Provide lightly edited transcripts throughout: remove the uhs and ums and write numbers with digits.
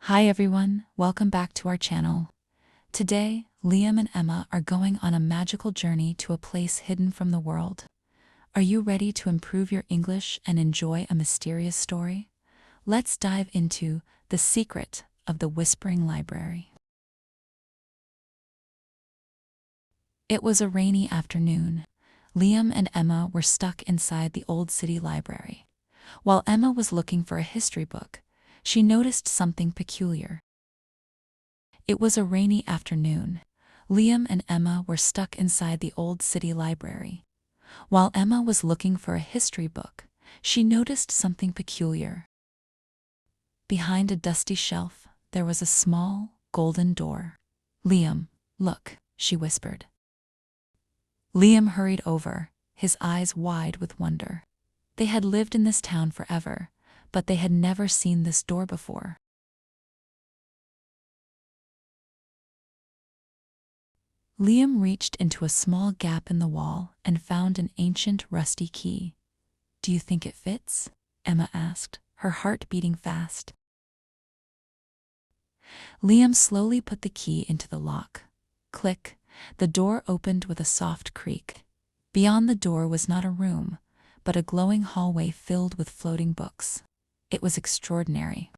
Hi everyone, welcome back to our channel. Today, Liam and Emma are going on a magical journey to a place hidden from the world. Are you ready to improve your English and enjoy a mysterious story? Let's dive into The Secret of the Whispering Library. It was a rainy afternoon. Liam and Emma were stuck inside the old city library. While Emma was looking for a history book, she noticed something peculiar. It was a rainy afternoon. Liam and Emma were stuck inside the old city library. While Emma was looking for a history book, she noticed something peculiar. Behind a dusty shelf, there was a small, golden door. "Liam, look," she whispered. Liam hurried over, his eyes wide with wonder. They had lived in this town forever, but they had never seen this door before. Liam reached into a small gap in the wall and found an ancient, rusty key. "Do you think it fits?" Emma asked, her heart beating fast. Liam slowly put the key into the lock. Click, the door opened with a soft creak. Beyond the door was not a room, but a glowing hallway filled with floating books. It was extraordinary.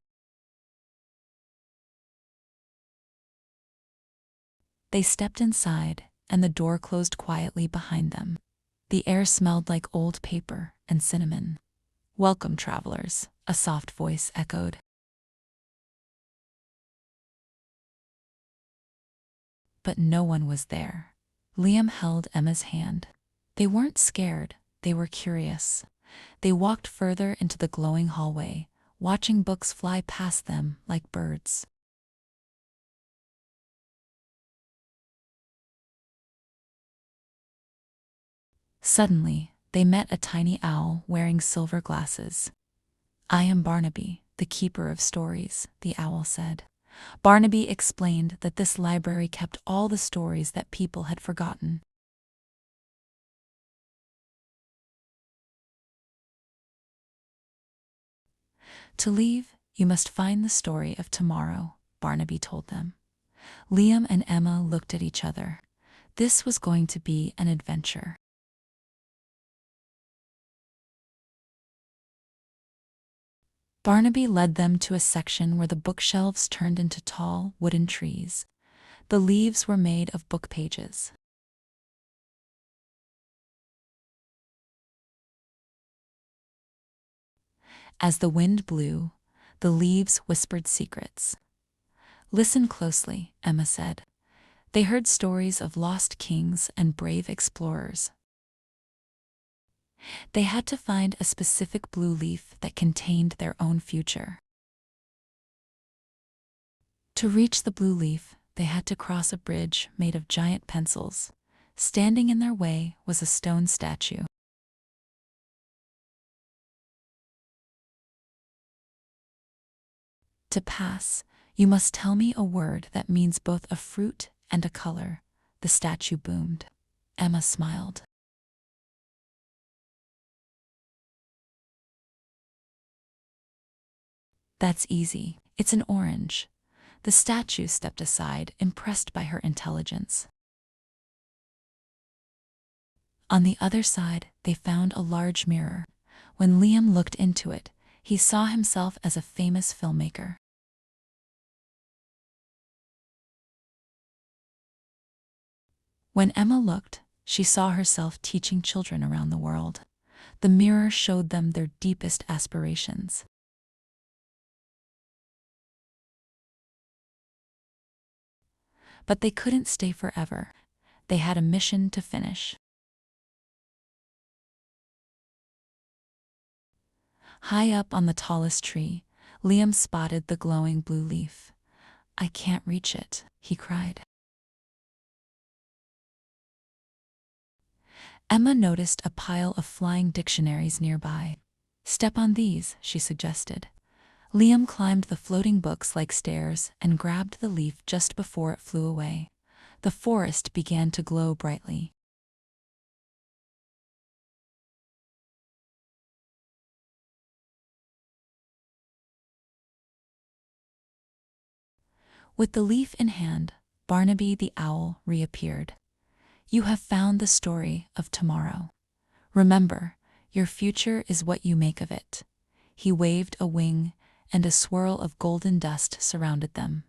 They stepped inside, and the door closed quietly behind them. The air smelled like old paper and cinnamon. "Welcome, travelers," a soft voice echoed. But no one was there. Liam held Emma's hand. They weren't scared, they were curious. They walked further into the glowing hallway, watching books fly past them like birds. Suddenly, they met a tiny owl wearing silver glasses. "I am Barnaby, the keeper of stories," the owl said. Barnaby explained that this library kept all the stories that people had forgotten. "To leave, you must find the story of tomorrow," Barnaby told them. Liam and Emma looked at each other. This was going to be an adventure. Barnaby led them to a section where the bookshelves turned into tall, wooden trees. The leaves were made of book pages. As the wind blew, the leaves whispered secrets. "Listen closely," Emma said. They heard stories of lost kings and brave explorers. They had to find a specific blue leaf that contained their own future. To reach the blue leaf, they had to cross a bridge made of giant pencils. Standing in their way was a stone statue. "To pass, you must tell me a word that means both a fruit and a color," the statue boomed. Emma smiled. "That's easy. It's an orange." The statue stepped aside, impressed by her intelligence. On the other side, they found a large mirror. When Liam looked into it, he saw himself as a famous filmmaker. When Emma looked, she saw herself teaching children around the world. The mirror showed them their deepest aspirations. But they couldn't stay forever. They had a mission to finish. High up on the tallest tree, Liam spotted the glowing blue leaf. "I can't reach it," he cried. Emma noticed a pile of flying dictionaries nearby. "Step on these," she suggested. Liam climbed the floating books like stairs and grabbed the leaf just before it flew away. The forest began to glow brightly. With the leaf in hand, Barnaby the owl reappeared. You have found the story of tomorrow. Remember, your future is what you make of it. He waved a wing, and a swirl of golden dust surrounded them.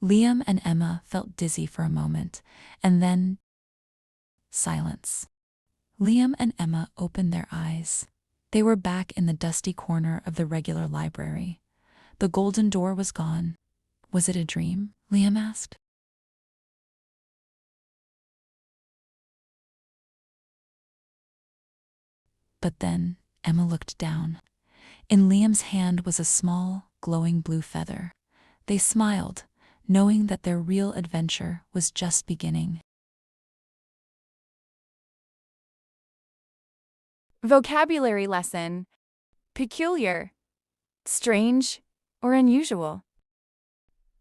Liam and Emma felt dizzy for a moment, and then silence. Liam and Emma opened their eyes. They were back in the dusty corner of the regular library. The golden door was gone. Was it a dream? Liam asked. But then Emma looked down. In Liam's hand was a small, glowing blue feather. They smiled, knowing that their real adventure was just beginning. Vocabulary lesson: peculiar, strange, or unusual.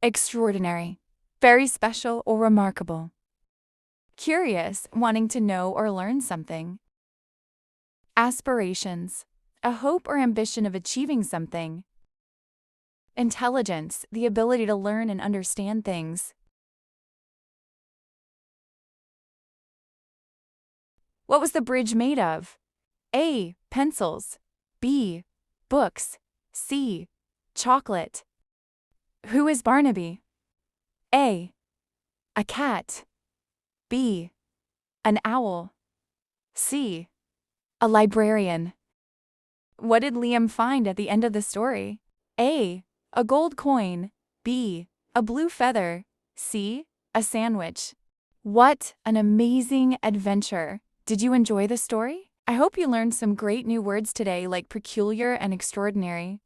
Extraordinary, very special or remarkable. Curious, wanting to know or learn something. Aspirations, a hope or ambition of achieving something. Intelligence, the ability to learn and understand things. What was the bridge made of? A. Pencils. B. Books. C. Chocolate. Who is Barnaby? A. A cat. B. An owl. C. A librarian. What did Liam find at the end of the story? A. A gold coin. B. A blue feather. C. A sandwich. What an amazing adventure! Did you enjoy the story? I hope you learned some great new words today, like peculiar and extraordinary.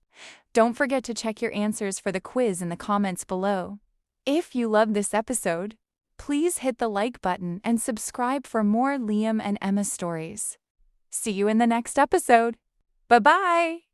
Don't forget to check your answers for the quiz in the comments below. If you loved this episode, please hit the like button and subscribe for more Liam and Emma stories. See you in the next episode. Bye-bye!